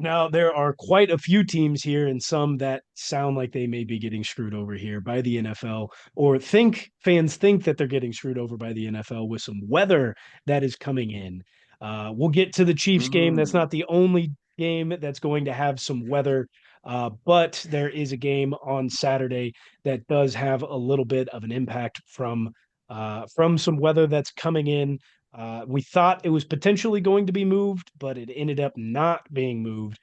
Now, there are quite a few teams here and some that sound like they may be getting screwed over here by the NFL, or think fans think that they're getting screwed over by the NFL with some weather that is coming in. We'll get to the Chiefs game. That's Mm. not the only game that's going to have some weather, but there is a game on Saturday that does have a little bit of an impact from some weather that's coming in. We thought it was potentially going to be moved, but it ended up not being moved.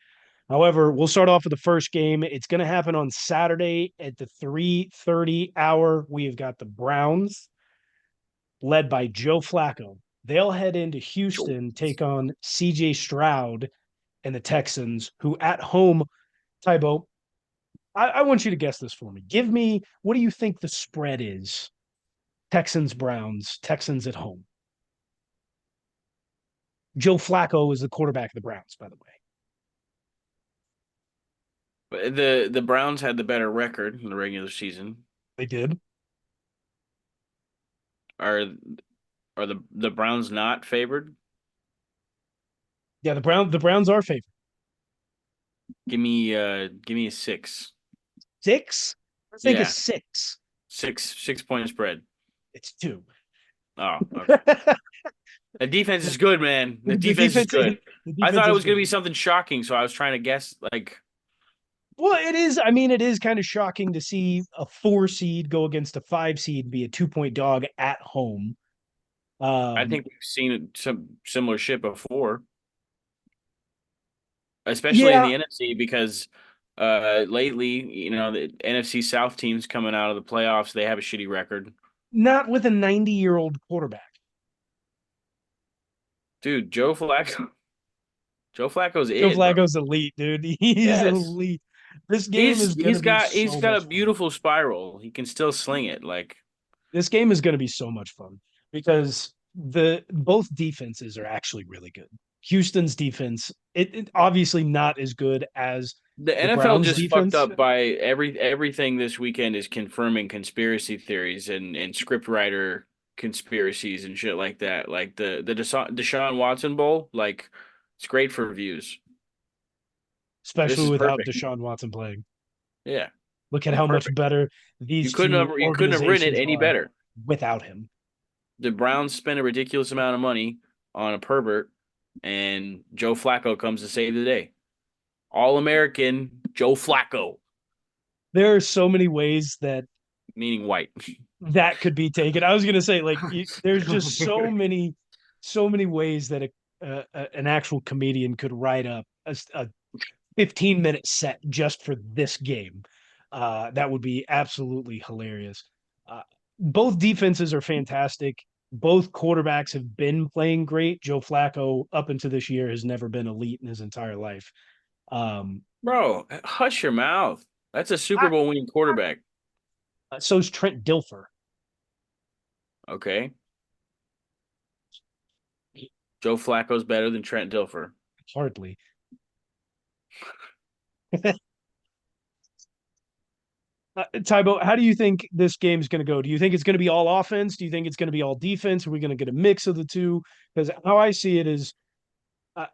However, we'll start off with the first game. It's going to happen on Saturday at the 3:30 hour. We have got the Browns led by Joe Flacco. They'll head into Joe. Houston, take on CJ Stroud and the Texans, who at home, Tybo, I want you to guess this for me. Give me, what do you think the spread is? Texans, Browns, Texans at home. Joe Flacco is the quarterback of the Browns, by the way. The Browns had the better record in the regular season. They did. Are are the Browns not favored? Yeah, the Browns are favored. Give me a six. Six? I think it's Yeah, six. six point spread. It's two. Oh, okay. the The defense is good, man. The defense is defense good. the I defense thought it is was gonna good. be something shocking, so I was trying to guess like Well, it is. I mean, it is kind of shocking to see a 4 seed go against a 5 seed and be a 2 point dog at home. I Um, think we've seen some similar shit before, especially in yeah, the NFC because lately, the NFC South teams coming out of the playoffs, they have a shitty record. not with a 90-year-old quarterback. Dude, Joe Flacco's Joe it, bro. Flacco's elite, dude. He's Yes. elite. This game He's is going to he's be got he's so got a much fun. beautiful spiral. He can still sling it. Like This game is going to be so much fun because the both defenses are actually really good. Houston's defense, it obviously not as good as the the NFL Browns just fucked defense. up by everything this weekend is confirming conspiracy theories and scriptwriter conspiracies and shit like that. Like the Deshaun Watson Bowl, like it's great for views. This Especially is without perfect. Deshaun Watson playing. Yeah, Look at it's how much perfect. better these two You couldn't have written it organizations any are better. without him. The Browns spent a ridiculous amount of money on a pervert, and Joe Flacco comes to save the day. All American Joe Flacco, There are so many ways that meaning white. that could be taken. I was going to say, like, there's just so many ways that an actual comedian could write up a 15-minute set just for this game. That would be absolutely hilarious. Uh, both defenses are fantastic. Both quarterbacks have been playing great. Joe Flacco, up until this year, has never been elite in his entire life. Um, Bro, hush your mouth. That's a Super Bowl winning quarterback. so's Trent Dilfer. Okay. Joe Flacco's better than Trent Dilfer. Hardly. Tybo, how do you think this game is going to go? Do you think it's going to be all offense? Do you think it's going to be all defense? Are we going to get a mix of the two? Because how I see it is, uh,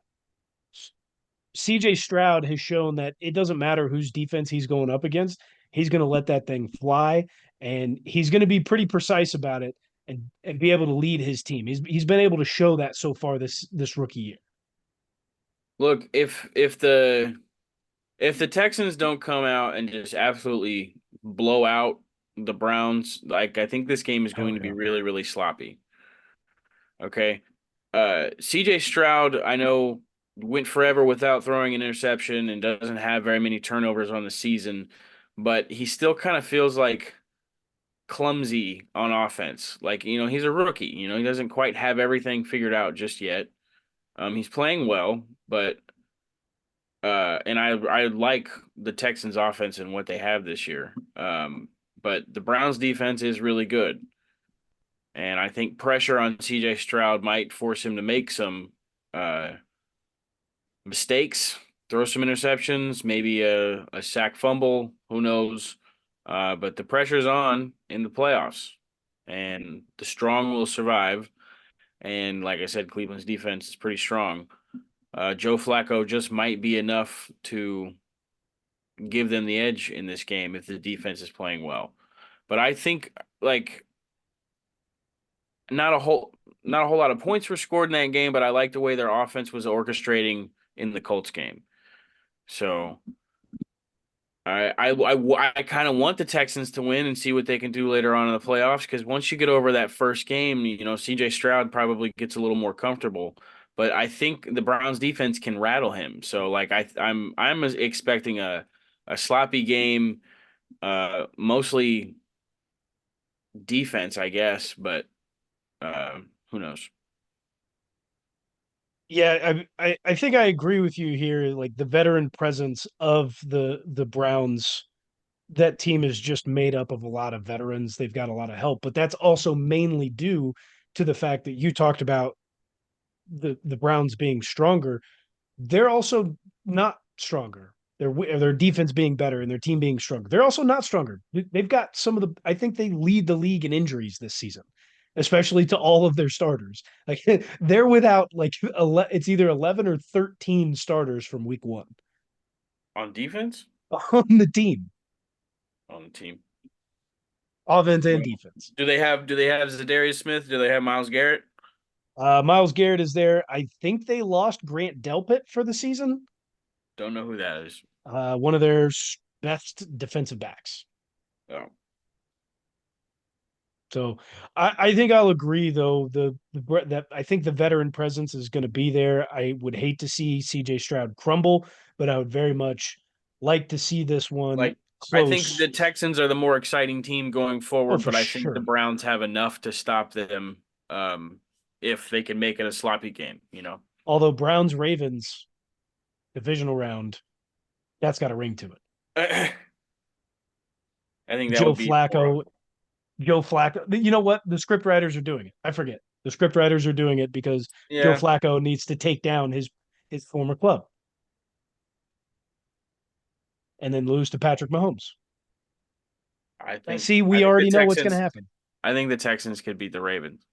CJ Stroud has shown that it doesn't matter whose defense he's going up against. He's going to let that thing fly, and he's going to be pretty precise about it and be able to lead his team. He's been able to show that so far this rookie year. Look, if the Texans don't come out and just absolutely blow out the Browns, like I think this game is Hell going to be yeah. really, really sloppy. Okay. CJ Stroud, I know, went forever without throwing an interception and doesn't have very many turnovers on the season, but he still kind of feels like clumsy on offense. Like, he's a rookie, he doesn't quite have everything figured out just yet. He's playing well, but and I like the Texans offense and what they have this year. But the Browns defense is really good. And I think pressure on CJ Stroud might force him to make some uh, mistakes, throw some interceptions, maybe a sack fumble, who knows. But the pressure's on in the playoffs, and the strong will survive. And like I said, Cleveland's defense is pretty strong. Joe Flacco just might be enough to give them the edge in this game if the defense is playing well. But I think like not a whole not a whole lot of points were scored in that game, but I like the way their offense was orchestrating in the Colts game. So I kind of want the Texans to win and see what they can do later on in the playoffs because once you get over that first game, CJ Stroud probably gets a little more comfortable. But I think the Browns defense can rattle him. So like I'm expecting a sloppy game, mostly defense, I guess, but who knows? Yeah, I think I agree with you here. Like the veteran presence of the Browns, that team is just made up of a lot of veterans. They've got a lot of help, but that's also mainly due to the fact that you talked about the Browns being stronger. They're also not stronger. Their defense being better and their team being stronger. They're also not stronger. They've got some of the. I think they lead the league in injuries this season, especially to all of their starters. Like they're without like it's either 11 or 13 starters from week one On defense? on the team, On the team. offense and Well, defense. do they have Zadarius Smith? Do they have Miles Garrett? Miles Garrett is there. I think they lost Grant Delpit for the season. Don't know who that is. One of their best defensive backs. Oh. So I think I'll agree though that I think the veteran presence is going to be there. I would hate to see CJ Stroud crumble, but I would very much like to see this one Like I think close. the Texans are the more exciting team going Oh, forward, for but I think the sure. Browns have enough to stop them if they can make it a sloppy game. Although Browns Ravens divisional round, that's got a ring to it. I think that Joe would be more of Flacco, Joe Flacco. You know what? The script writers are doing it. I forget. The script writers are doing it because Joe yeah. Flacco needs to take down his former club and then lose to Patrick Mahomes. I I think see. I We think the already know what's going to Texans happen. I think the Texans could beat the Ravens.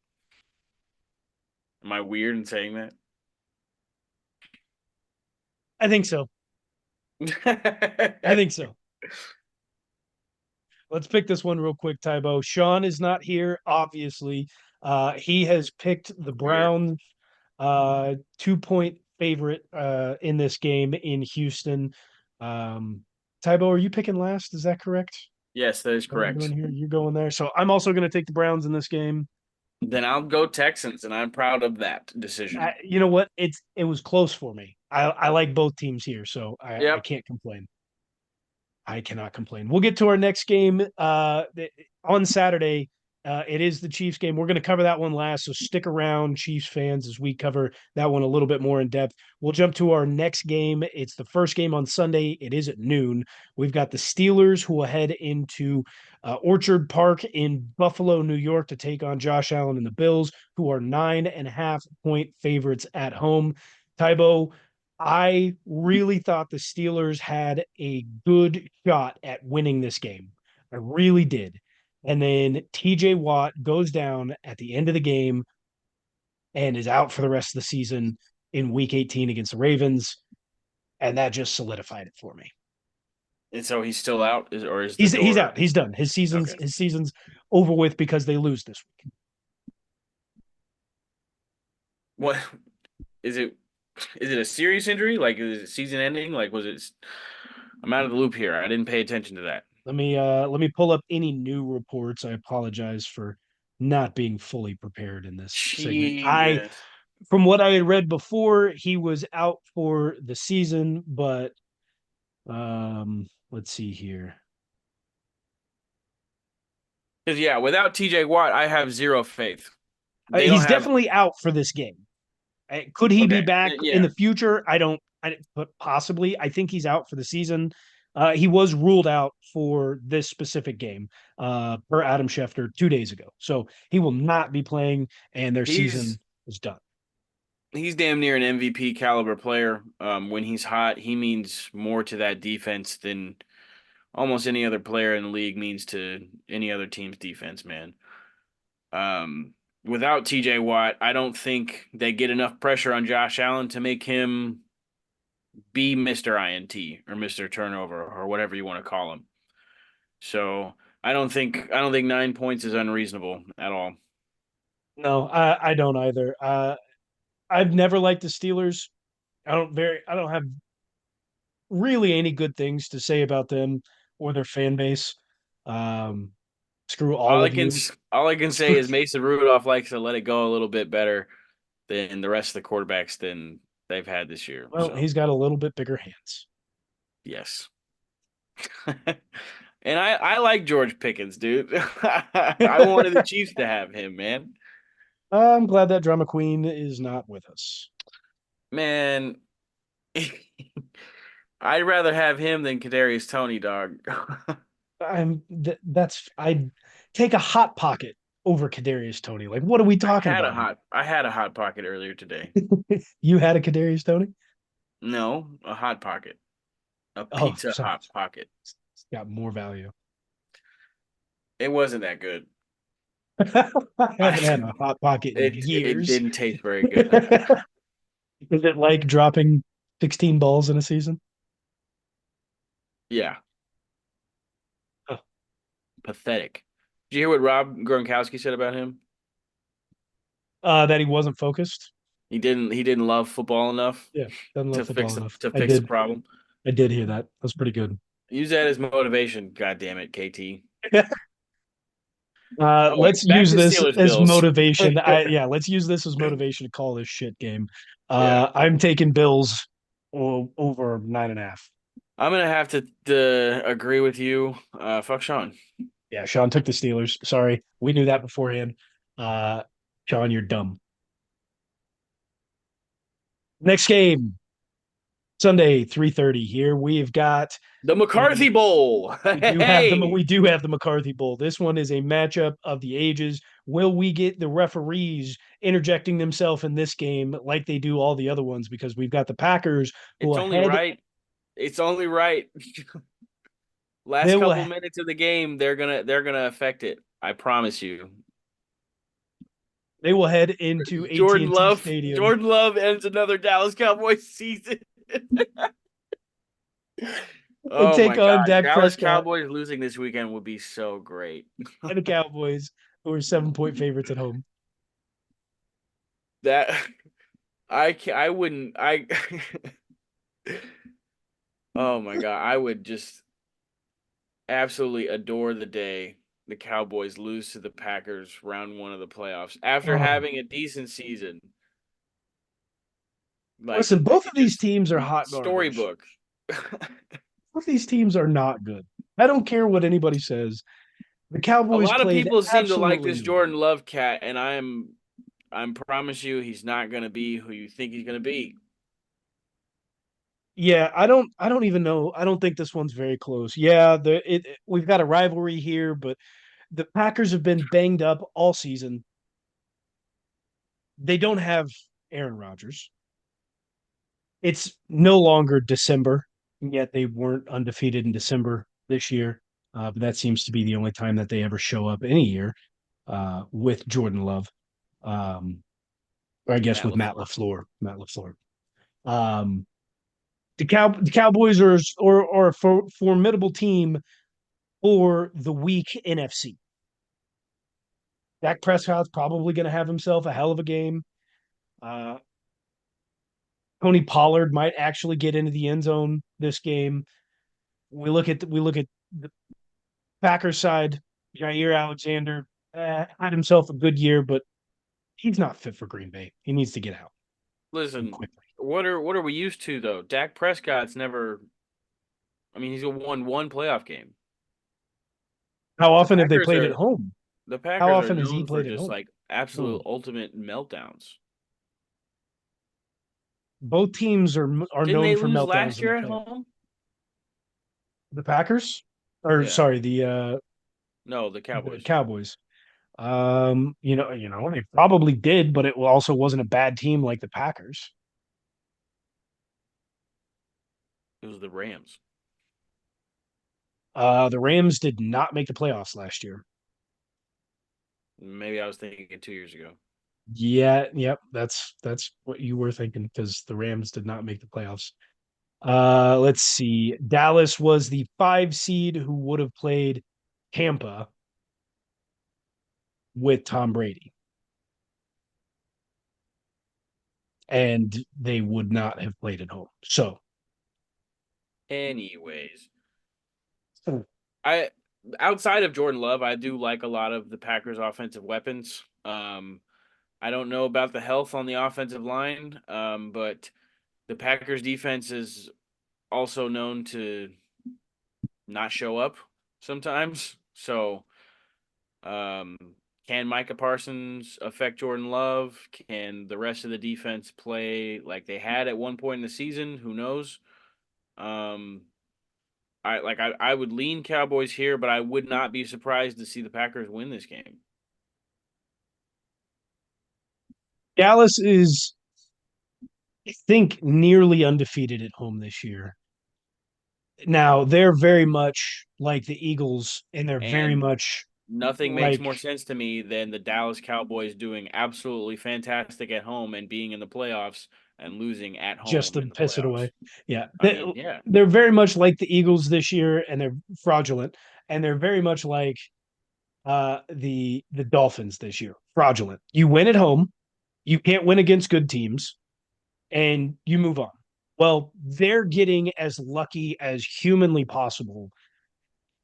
Am I weird in saying I think so. I that? think so. Let's pick this one real quick, Tybo. Sean is not here, obviously. He has picked the Weird. Browns 2-point favorite in this game in Houston. Um, Tybo, are you picking last? Is that correct? Yes, that is What we're correct. doing here? You're going there. So I'm also going to take the Browns in this game. Then I'll go Texans, and I'm proud of that decision. You know what? It was close for me. I like both teams here, so I Yep. can't complain. I cannot complain. We'll get to our next game on Saturday. It is the Chiefs game. We're going to cover that one last, so stick around, Chiefs fans, as we cover that one a little bit more in depth. We'll jump to our next game. It's the first game on Sunday. It is at noon. We've got the Steelers who will head into Orchard Park in Buffalo, New York, to take on Josh Allen and the Bills, who are 9.5-point favorites at home. Tybo, I really thought the Steelers had a good shot at winning this game. I really did. And then TJ Watt goes down at the end of the game and is out for the rest of the season in week 18 against the Ravens. And that just solidified it for me. And so he's still out, or is the He's door out. He's done. His season's okay? his season's over with because they lose this week. What is it? Is it a serious injury? Like, is it season ending? Like, was it? I'm out of the loop here. I didn't pay attention to that. Let me pull up any new reports. I apologize for not being fully prepared in this segment. I Jesus. From what I had read before, he was out for the season, but let's see here. Because yeah, without TJ Watt, I have zero faith. They don't He's have definitely out for this game. Could he be okay. back in Yeah, the future? I don't. But possibly. I think he's out for the season. He was ruled out for this specific game per Adam Schefter 2 days ago, so he will not be playing, and their he's season is done. he's damn near an MVP caliber player. When he's hot, he means more to that defense than almost any other player in the league means to any other team's defense, man. Um, without TJ Watt, I don't think they get enough pressure on Josh Allen to make him be Mr. INT or Mr. Turnover or whatever you want to call him. So I don't think 9 points is unreasonable at all. No, I don't either. I've never liked the Steelers. I don't have really any good things to say about them or their fan base. Um, screw all of you. All I can say is Mason Rudolph likes to let it go a little bit better than the rest of the quarterbacks than they've had this year. Well, So he's got a little bit bigger hands. yes. And I like George Pickens, dude. I wanted the Chiefs to have him, man. I'm glad that drama queen is not with us. Man, I'd rather have him than Kadarius Tony, dog. That's I'd take a hot pocket over Kadarius Tony. Like, what are we talking about here? I had a hot pocket earlier today. You had a Kadarius Tony? No, a hot pocket. A Oh, pizza sorry. hot pocket. It's got more value. It wasn't that good. I I haven't had a hot pocket in it years. didn't taste very Is good. it like dropping 16 balls in a season? Yeah, Huh. pathetic. Did you hear what Rob Gronkowski said about him? That he wasn't focused. He didn't love football enough Yeah, doesn't love football enough. to fix the problem. I did hear that. That's pretty good. Use that as motivation. God damn it, KT. All right, Let's back use to this Steelers as Bills. motivation. Let's use this as motivation to call this shit game. Yeah, I'm taking Bills over 9.5. I'm gonna have to agree with you. Fuck Sean. Yeah, Sean took the Steelers. Sorry, we knew that beforehand. Uh, Sean, you're dumb. Next game, Sunday, 3:30. Here we've got The McCarthy a Bowl. we Hey, do have the McCarthy Bowl. This one is a matchup of the ages. Will we get the referees interjecting themselves in this game like they do all the other ones? Because we've got the Packers who it's will only head right. It's only right. Last they will couple minutes of the game, they're gonna affect it. I promise you. they will head into AT&T Stadium Jordan Love ends another Dallas Cowboys season. and Oh take my on God. Dak Dallas Prescott Cowboys losing this weekend would be so great. and the Cowboys, who are 7-point favorites at home. That I wouldn't I oh my God. I would just absolutely adore the day the Cowboys lose to the Packers round one of the playoffs after Oh, having a decent season. Like listen, both of these just teams are hot garbage. storybook. Both of these teams are not good. I don't care what anybody says. The A Cowboys lot of played people seem to like absolutely this no. Jordan Love cat, and I'm promise you he's not gonna be who you think he's gonna be. Yeah, I don't even know. I don't think this one's very close. We've got a rivalry here, but the Packers have been banged up all season. They don't have Aaron Rodgers. It's no longer December, yet they weren't undefeated in December this year. But that seems to be the only time that they ever show up any year with Jordan Love, or I guess Matt with Matt LaFleur. LaFleur. Matt LaFleur. Um, the Cowboys are a formidable team for the weak NFC. Dak Prescott's probably going to have himself a hell of a game. Uh, Tony Pollard might actually get into the end zone this game. We look at the Packers side. Jair Alexander had himself a good year, but he's not fit for Green Bay. He needs to get out and Listen, quickly. what are we used to though? Dak Prescott's never. I mean, he's won one playoff game. How The often have they Packers played at are home? the How Packers are often has he known for played at just home? like absolute Oh, ultimate meltdowns. both teams are Didn't known they for lose meltdowns last in the year at playoffs. home? The Packers, or Yeah. sorry, No, the the Cowboys. Cowboys. They probably did, but it also wasn't a bad team like the Packers. It was the Rams. The Rams did not make the playoffs last year. Maybe I was thinking 2 years ago. Yeah, yep, that's what you were thinking because the Rams did not make the playoffs. Let's see. Dallas was the 5 seed who would have played Tampa with Tom Brady, and they would not have played at home. So, Anyways, I outside of Jordan Love, I do like a lot of the Packers' offensive weapons. I don't know about the health on the offensive line, but the Packers' defense is also known to not show up sometimes. So, um, can Micah Parsons affect Jordan Love? Can the rest of the defense play like they had at one point in the season? Who knows? Um, I would lean Cowboys here, but I would not be surprised to see the Packers win this game. Dallas is, I think, nearly undefeated at home this year. Now, they're very much like the Eagles, and they're very And much nothing makes like more sense to me than the Dallas Cowboys doing absolutely fantastic at home and being in the playoffs and losing at just home to in the piss it playoffs. away. Yeah. I mean, yeah, They're very much like the Eagles this year, and they're fraudulent. And they're very much like the Dolphins this year. Fraudulent. You win at home, you can't win against good teams, and you move on. Well, they're getting as lucky as humanly possible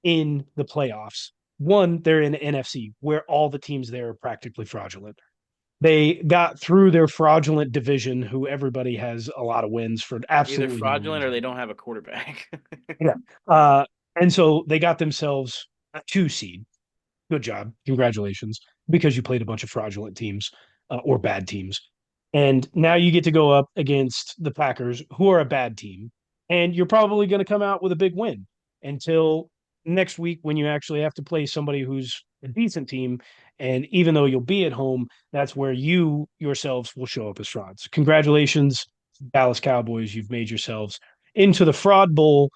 in the playoffs. One, they're in the NFC where all the teams there are practically fraudulent. They got through their fraudulent division, who everybody has a lot of wins for either absolutely no fraudulent or reason. they don't have a quarterback. Yeah. Uh, and so they got themselves a 2 seed. Good job. Congratulations. Because you played a bunch of fraudulent teams or bad teams. And now you get to go up against the Packers, who are a bad team. And you're probably going to come out with a big win until next week when you actually have to play somebody who's a decent team. And even though you'll be at home, that's where you yourselves will show up as frauds. Congratulations, Dallas Cowboys. You've made yourselves into the Fraud Bowl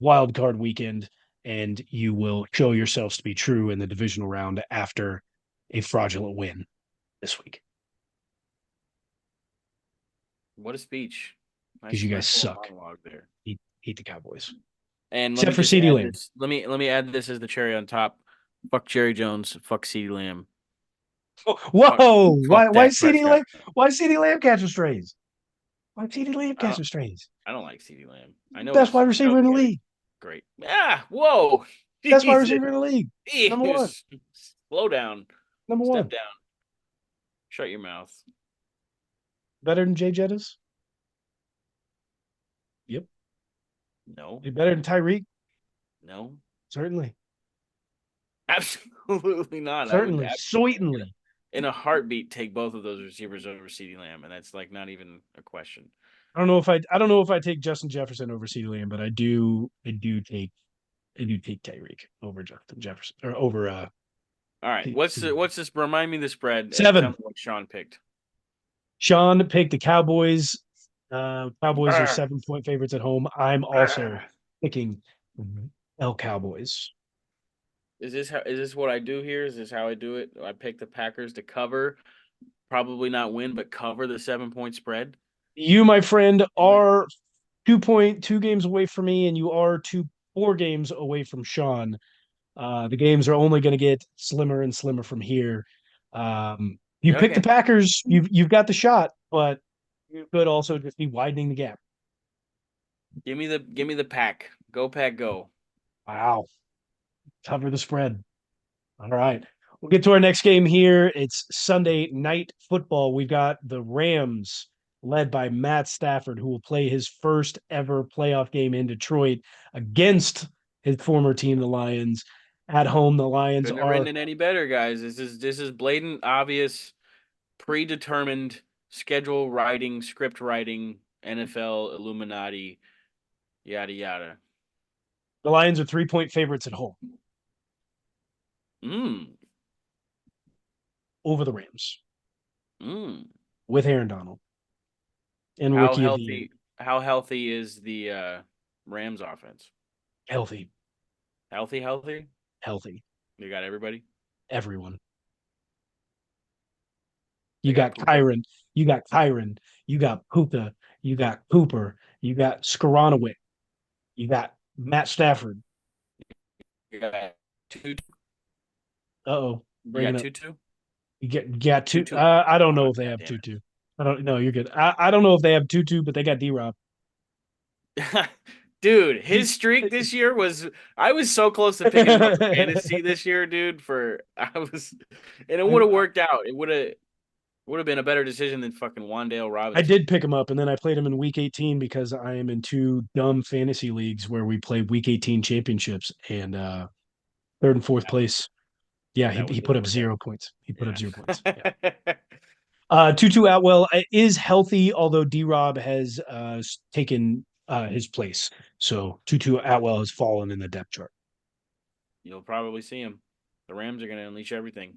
wild card weekend, and you will show yourselves to be true in the divisional round after a fraudulent win this week What a speech! because you Nice, guys nice little suck. monologue there. Hate the Cowboys, And let except me for just CeeDee add Lamb. this. Let me add this as the cherry on top. Fuck Jerry Jones. Fuck CeeDee Lamb. Fuck, Whoa! Why fuck why Dak CeeDee Prescott. Lamb? Why CeeDee Lamb catching strays? Why CeeDee Lamb I don't catching strays? I don't like CeeDee Lamb. I know Best he's wide I know receiver in he the had a league. great. Ah, whoa. Best wide Jesus. receiver in the league. Number one. Eesh. Slow down. Number Step one. down. Shut your mouth. Better than Jay Jettis. Yep. No. Better than Tyreek. No. Certainly. Absolutely not. I would Certainly. absolutely Certainly. in a heartbeat take both of those receivers over CeeDee Lamb, and that's like not even a question. I don't know if I take Justin Jefferson over CeeDee Lamb, but I do take Tyreek over Justin Jefferson or over All right. What's this? Remind me the spread and tell me seven. what Sean picked. Sean picked the Cowboys. Cowboys are Brr, 7 point favorites at home. I'm also brr. picking L Cowboys. Is this what I do here? Is this how I do it? I pick the Packers to cover, probably not win, but cover the 7 point spread. You, my friend, Like, are 2.2 games away from me, and you are 4 games away from Sean. The games are only going to get slimmer and slimmer from here. You pick the okay. Packers, you've got the shot, but you could also just be widening the gap. Give me the pack. Go pack go. Wow, cover the spread. All right. We'll get to our next game here. It's Sunday night football. We've got the Rams led by Matt Stafford, who will play his first ever playoff game in Detroit against his former team, the Lions. At home, the Lions Couldn't have written are it any better, guys. This is blatant, obvious, predetermined schedule writing, script writing, NFL Illuminati, yada yada. the Lions are 3 point favorites at home Mm. over the Rams Mm. with Aaron Donald and How Rookie of the Year. healthy is the Rams offense? Healthy, Healthy, healthy? healthy. You got everybody? Everyone. They You got got Puka. Kyron. You got Kyron. You got Puka. You got Cooper. You got Skoronowicz. You got Matt Stafford. You got Tutu. Uh-oh, You breaking got up. Tutu. You got two. Tutu. I don't know Oh, if they God have damn Tutu. I don't know. You're good. I don't know if they have Tutu, but they got D-Rob. it. Dude, his streak this year was I was so close to picking him up for fantasy this year, dude. For I was and it would have I, worked out. It would have been a better decision than fucking Wandale I Robinson. did pick him up, and then I played him in Week 18 because I am in two dumb fantasy leagues where we play Week 18 championships, and third and fourth place. Yeah, That he didn't put up work out. 0 points. He put up 0 points. Yeah. Yeah. Tutu Atwell is healthy, although D Rob has taken his place. So Tutu Atwell has fallen in the depth chart. You'll probably see him. The Rams are going to unleash everything.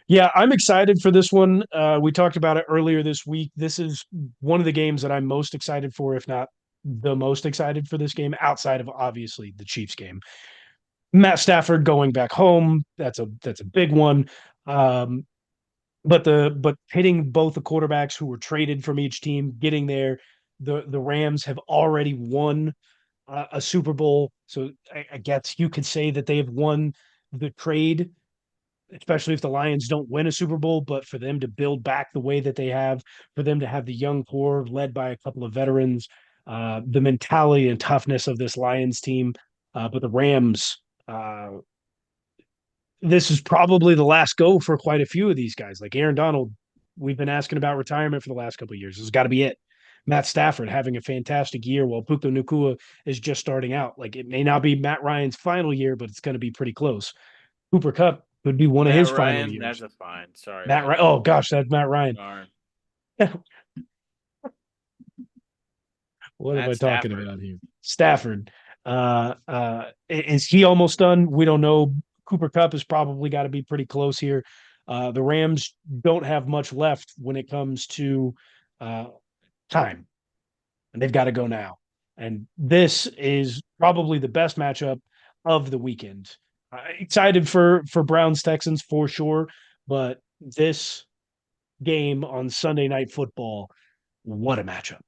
Yeah, I'm excited for this one. We talked about it earlier this week. This is one of the games that I'm most excited for, if not the most excited for this game, outside of obviously the Chiefs game. Matt Stafford going back home, that's a big one. Um, but hitting both the quarterbacks who were traded from each team, getting there, the Rams have already won a Super Bowl, so I guess you could say that they have won the trade, especially if the Lions don't win a Super Bowl. But for them to build back the way that they have, for them to have the young core led by a couple of veterans, the mentality and toughness of this Lions team, but the Rams. This is probably the last go for quite a few of these guys. Like Aaron Donald, we've been asking about retirement for the last couple of years. This has got to be it. Matt Stafford having a fantastic year while Puka Nacua is just starting out. Like it may not be Matt Ryan's final year, but it's going to be pretty close. Cooper Cup could be one of Matt his final Ryan, that's years. a fine. Sorry Matt about Ryan. that. Oh gosh, that's Matt Ryan. Darn. What am Matt I talking Stafford. about here? Stafford. Is he almost done? We don't know. Cooper Cup has probably got to be pretty close here. The Rams don't have much left when it comes to uh, time, and they've got to go now. And this is probably the best matchup of the weekend. Excited for Browns Texans for sure, but this game on Sunday Night Football, what a matchup!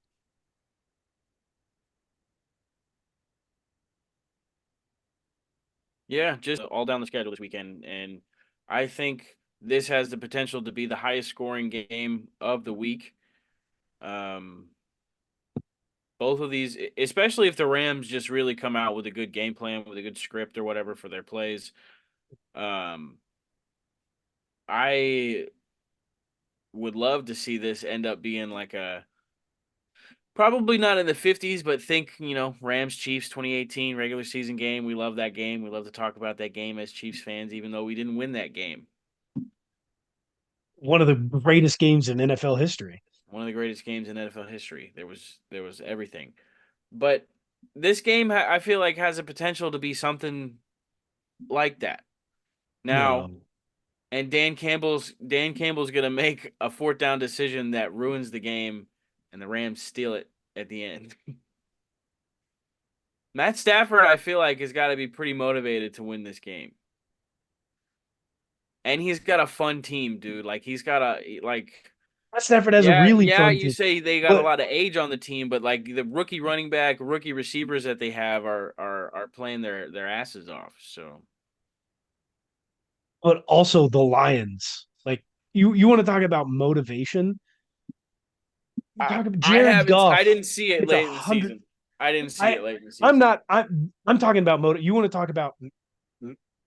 Yeah, just all down the schedule this weekend. And I think this has the potential to be the highest scoring game of the week. Um, both of these, especially if the Rams just really come out with a good game plan, with a good script or whatever for their plays. Um, I would love to see this end up being like a probably not in the 50s, but think, Rams Chiefs 2018 regular season game. We love that game. We love to talk about that game as Chiefs fans, even though we didn't win that game. One of the greatest games in NFL history. One of the greatest games in NFL history. There was everything. But this game I feel like has a potential to be something like that. Now, No. and Dan Campbell's going to make a fourth down decision that ruins the game and the Rams steal it at the end. Matt Stafford, I feel like, has got to be pretty motivated to win this game. And he's got a fun team, dude. Like he's got a like Matt Stafford has a yeah, really yeah, fun you team, say they got a but lot of age on the team, but like the rookie running back, rookie receivers that they have are playing their asses off. So also the Lions. Like you want to talk about motivation? I Talk about I Jared haven't Goff. I didn't see it It's a late in the hundred. season. I didn't see I it late in the I'm season. not. I'm talking about motive. You want to talk about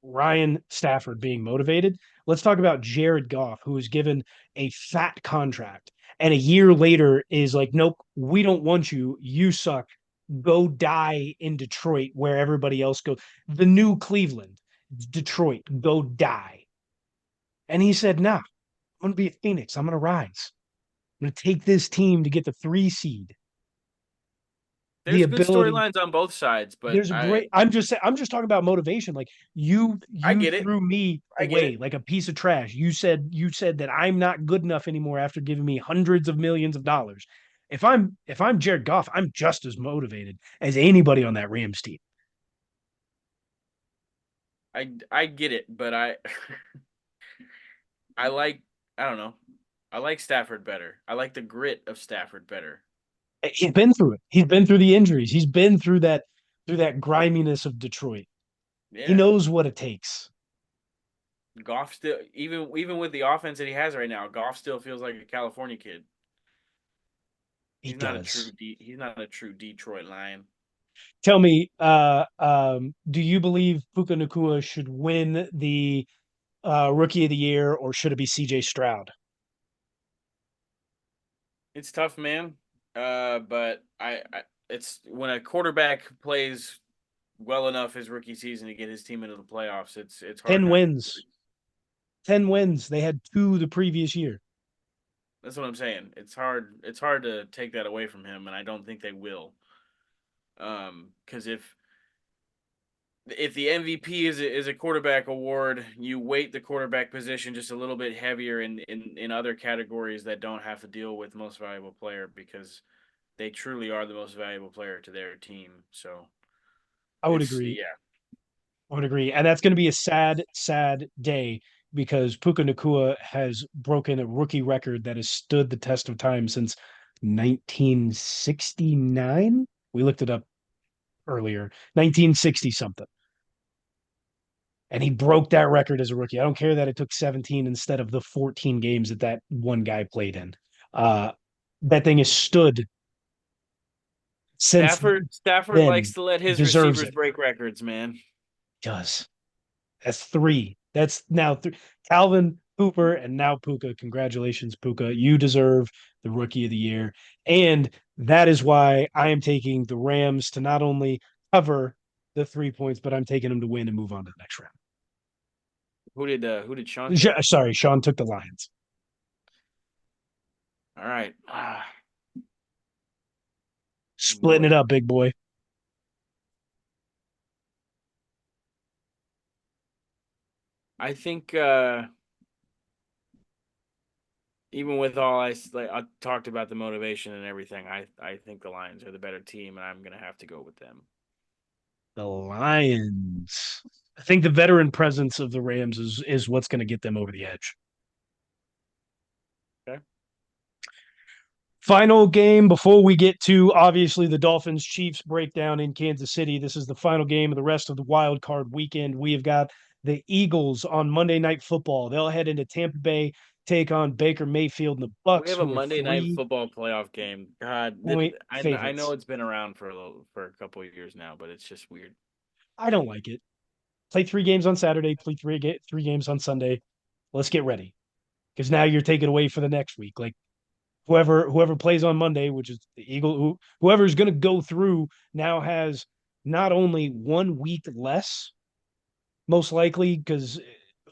Ryan Stafford being motivated? Let's talk about Jared Goff, who was given a fat contract, and a year later is like, nope, we don't want you. You suck. Go die in Detroit, where everybody else goes. The new Cleveland, Detroit. Go die. And he said, nah, I'm going to be a Phoenix. I'm going to rise. I'm going to take this team to get the 3 seed. The There's good ability. storylines on both sides, but There's a I great. I'm just talking about motivation. Like you I you get it. threw me I get away it. like a piece of trash. You said that I'm not good enough anymore after giving me hundreds of millions of dollars. If I'm Jared Goff, I'm just as motivated as anybody on that Rams team. I get it, but I I like I don't know. I like Stafford better. I like the grit of Stafford better. He's been through it. He's been through the injuries. He's been through that griminess of Detroit. He Yeah. knows what it takes. Goff still even with the offense that he has right now, Goff still feels like a California kid. He does. He's not a true Detroit Lion. Tell me, do you believe Puka Nakua should win the Rookie of the Year, or should it be C.J. Stroud? It's tough, man. But I it's when a quarterback plays well enough his rookie season to get his team into the playoffs, it's hard 10 not to. wins. 10 wins. They had two the previous year. That's what I'm saying. It's hard to take that away from him, and I don't think they will. Because if the MVP is a quarterback award, you weight the quarterback position just a little bit heavier in other categories that don't have to deal with most valuable player because they truly are the most valuable player to their team. So I would it's agree. yeah. I would agree. And that's going to be a sad, sad day because Puka Nakua has broken a rookie record that has stood the test of time since 1969. We looked it up earlier, 1960 something. And he broke that record as a rookie. I don't care that it took 17 instead of the 14 games that that one guy played in. Uh, that thing has stood since Stafford likes then. to let He his deserves receivers it. break records, man. He does. That's three. That's now three. Calvin, Hooper, and now Puka. Congratulations, Puka. You deserve the Rookie of the Year. And that is why I am taking the Rams to not only cover the 3 points, but I'm taking them to win and move on to the next round. Who did Sean take? Sorry, Sean took the Lions. All right. Splitting it Boy. up, big boy. I think even with all I talked about the motivation and everything, I think the Lions are the better team, and I'm gonna have to go with them. The Lions. I think the veteran presence of the Rams is what's going to get them over the edge. Okay. Final game before we get to obviously the Dolphins Chiefs breakdown in Kansas City. This is the final game of the rest of the wild card weekend. We have got the Eagles on Monday Night Football. They'll head into Tampa Bay, take on Baker Mayfield and the We Bucks, have a who are Monday night 3 football playoff game. God, point I know favorites. it's been around for a couple of years now, but it's just weird. I don't like it. Play 3 games on Saturday, play 3 games on Sunday. Let's get ready because now you're taking away for the next week. Like whoever plays on Monday, which is the Eagle, whoever's going to go through now has not only 1 week less, most likely, because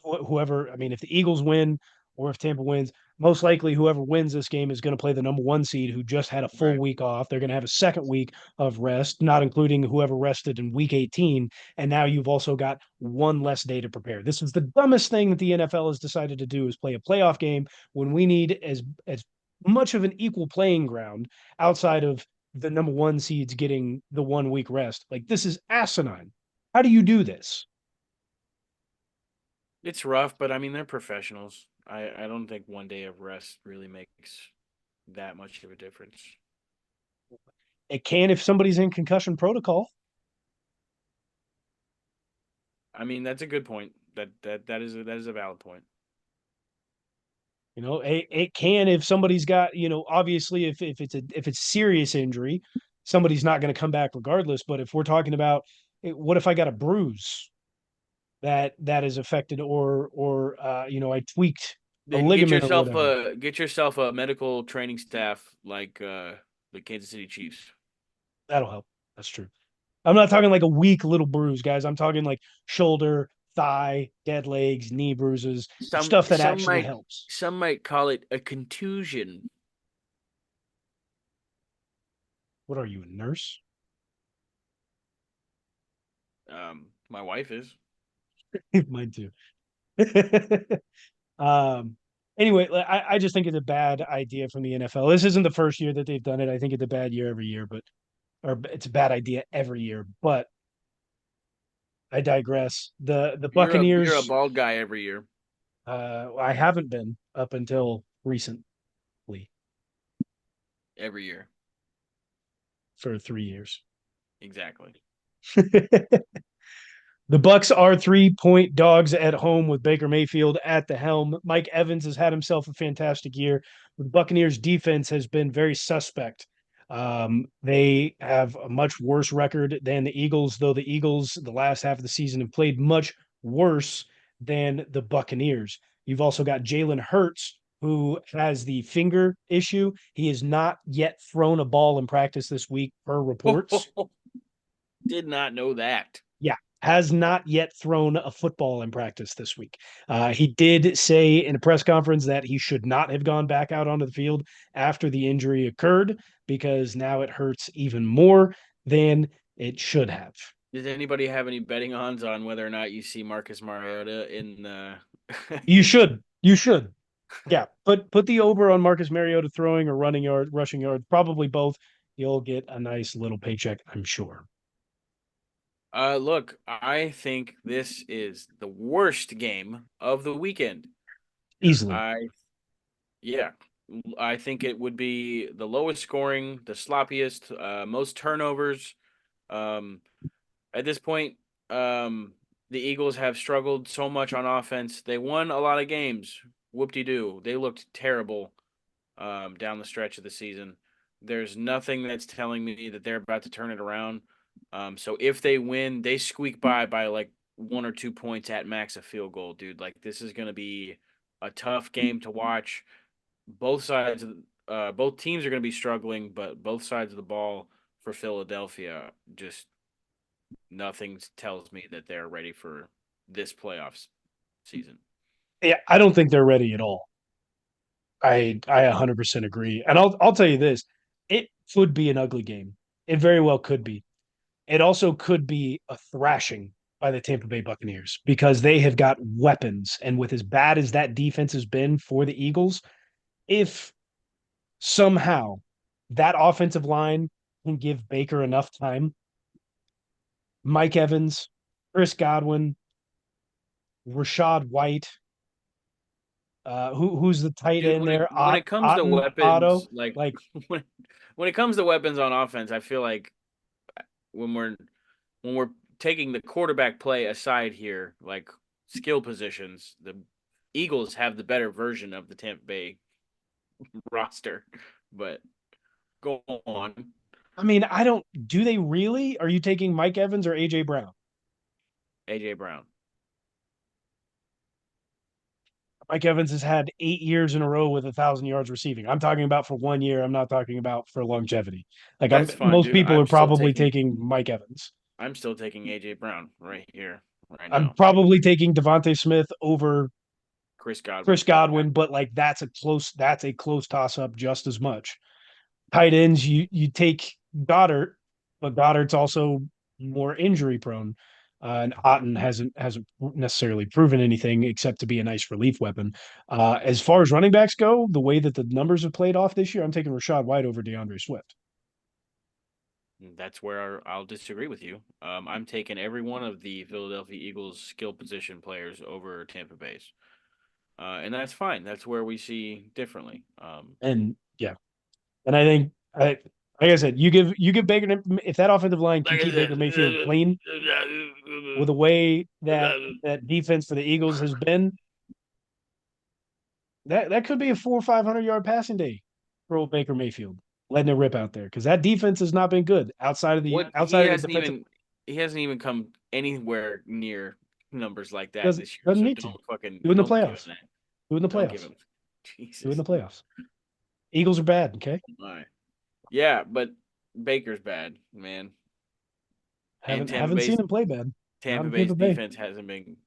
whoever, I mean, if the Eagles win or if Tampa wins, most likely whoever wins this game is going to play the number one seed who just had a full Right. week off. They're going to have a second week of rest, not including whoever rested in week 18. And now you've also got one less day to prepare. This is the dumbest thing that the NFL has decided to do is play a playoff game when we need as much of an equal playing ground outside of the number one seeds getting the 1 week rest. Like this is asinine. How do you do this? It's rough, but I mean they're professionals. I don't think one day of rest really makes that much of a difference. It can if somebody's in concussion protocol. I mean that's a good point. That is a valid point. It can if somebody's got, obviously if it's serious injury, somebody's not going to come back regardless. But if we're talking about what if I got a bruise that is affected or I tweaked a Then ligament or whatever, get yourself a medical training staff like the Kansas City Chiefs. that'll help. That's true. I'm not talking like a weak little bruise, guys. I'm talking like shoulder, thigh, dead legs, knee bruises, stuff that actually helps. Some might call it a contusion. What are you, a nurse? My wife is. Mine too. Um, anyway, I just think it's a bad idea from the NFL. This isn't the first year that they've done it. I think it's a bad year every year, or it's a bad idea every year. But I digress. The You're a Buccaneers, bald guy every year. I haven't been up until recently every year. for 3 years. Exactly. The Bucks are 3-point dogs at home with Baker Mayfield at the helm. Mike Evans has had himself a fantastic year. The Buccaneers defense has been very suspect. They have a much worse record than the Eagles, though the Eagles, the last half of the season, have played much worse than the Buccaneers. You've also got Jalen Hurts, who has the finger issue. He has not yet thrown a ball in practice this week, per reports. Did not know that. Yeah, has not yet thrown a football in practice this week. He did say in a press conference that he should not have gone back out onto the field after the injury occurred because now it hurts even more than it should have. Does anybody have any betting odds on whether or not you see Marcus Mariota in You should. You should. Yeah, put the over on Marcus Mariota throwing or running yard, rushing yard, probably both. You'll get a nice little paycheck, I'm sure. Look, I think this is the worst game of the weekend. Easily. I Yeah, I think it would be the lowest scoring, the sloppiest, most turnovers. Um, at this point, the Eagles have struggled so much on offense. They won a lot of games. Whoop-de-doo. They looked terrible down the stretch of the season. There's nothing that's telling me that they're about to turn it around. So if they win, they squeak by like 1 or 2 points at max a field goal, dude. Like this is going to be a tough game to watch. Both teams are going to be struggling, but both sides of the ball for Philadelphia, just nothing tells me that they're ready for this playoffs season. Yeah, I don't think they're ready at all. I 100% agree. And I'll tell you this, it could be an ugly game. It very well could be. It also could be a thrashing by the Tampa Bay Buccaneers because they have got weapons. And with as bad as that defense has been for the Eagles, if somehow that offensive line can give Baker enough time, Mike Evans, Chris Godwin, Rashad White, who's the tight Dude, end there? when it comes to Otto. weapons, like Like, when when it comes to weapons on offense, I feel like when we're when we're taking the quarterback play aside here, like skill positions, the Eagles have the better version of the Tampa Bay roster. But go on, I mean, I don't. Do they really? Are you taking Mike Evans or AJ Brown? AJ Brown. Mike Evans has had 8 years in a row with 1,000 yards receiving. I'm talking about for 1 year. I'm not talking about for longevity. Like I'm, That's fine, most dude. people are probably taking Mike Evans. I'm still taking AJ Brown right here, right I'm now. probably taking Devontae Smith over Chris Chris Godwin. Godwin, but like that's a close toss up just as much. Tight ends, you take Goddard, but Goddard's also more injury prone. And Otten hasn't necessarily proven anything except to be a nice relief weapon. As far as running backs go, the way that the numbers have played off this year, I'm taking Rashad White over DeAndre Swift. That's where I'll disagree with you. I'm taking every one of the Philadelphia Eagles skill position players over Tampa Bay's, and that's fine. That's where we see differently. And yeah, and I think like I said, you give Baker if that offensive line can Like I keep Baker Mayfield clean with the way that said, that defense for the Eagles has been, that could be a 400 or 500 yard passing day for old Baker Mayfield, letting it rip out there because that defense has not been good what outside of the defensive. he hasn't even come anywhere near numbers like that Doesn't this year. doesn't So need to don't fucking do in the don't give him playoffs. that. Do in the Don't give playoffs. him Do in Jesus. the playoffs. Eagles are bad. Okay, All right. Yeah, but Baker's bad, man. And haven't seen him play bad. Not Tampa in Bay's Tampa Bay. defense hasn't been.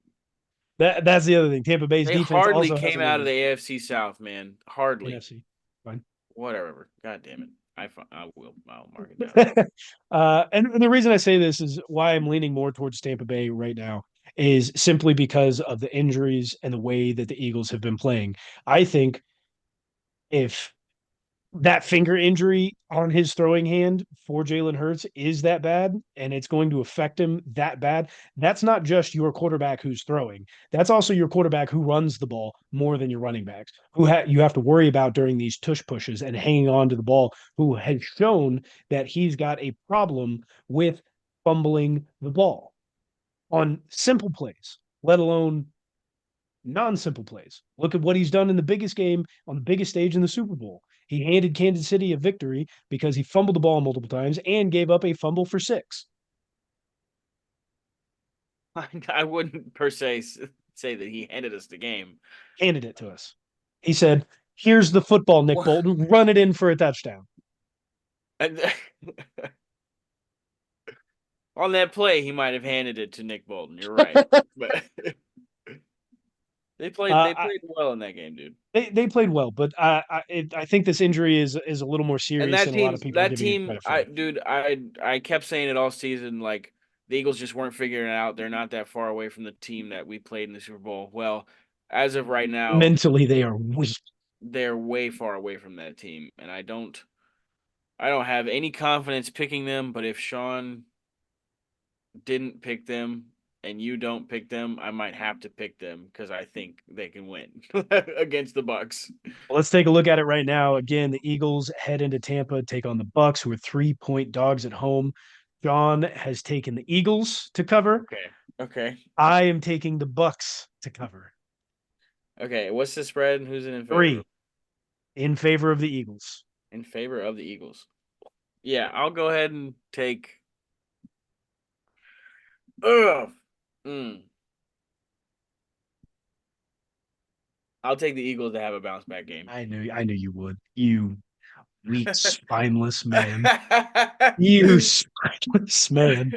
That's the other thing. Tampa Bay's They defense hardly also came hasn't been out of good. the AFC South, man. Hardly. NFC. Fine. Whatever. God damn it. I will. I'll mark it down. And the reason I say this is why I'm leaning more towards Tampa Bay right now is simply because of the injuries and the way that the Eagles have been playing. I think if that finger injury on his throwing hand for Jalen Hurts is that bad, and it's going to affect him that bad. That's not just your quarterback who's throwing. That's also your quarterback who runs the ball more than your running backs, you have to worry about during these tush pushes and hanging on to the ball, who has shown that he's got a problem with fumbling the ball on simple plays, let alone non-simple plays. Look at what he's done in the biggest game on the biggest stage in the Super Bowl. He handed Kansas City a victory because he fumbled the ball multiple times and gave up a fumble for six. I wouldn't per se say that he handed us the game. Handed it to us. He said, "Here's the football, Nick What? Bolton. Run it in for a touchdown." On that play, he might have handed it to Nick Bolton. You're right, but they I, played well in that game, dude. they played well, but I think this injury is a little more And serious than a lot of people are that giving it team, credit for. I kept saying it all season. Like the Eagles just weren't figuring it out. They're not that far away from the team that we played in the Super Bowl. Well, as of right now, Mentally, they are weak. they're way far away from that team, and I don't have any confidence picking them. But if Sean didn't pick them and you don't pick them, I might have to pick them because I think they can win against the Bucks. Well, let's take a look at it right now. Again, the Eagles head into Tampa, take on the Bucks, who are 3-point dogs at home. John has taken the Eagles to cover. Okay. Okay. I am taking the Bucks to cover. Okay. What's the spread and who's in favor? 3 in favor of the Eagles. In favor of the Eagles. Yeah, I'll go ahead and take. Ugh. Mm. I'll take the Eagles to have a bounce back game. I knew you would. You weak, spineless man. You spineless man.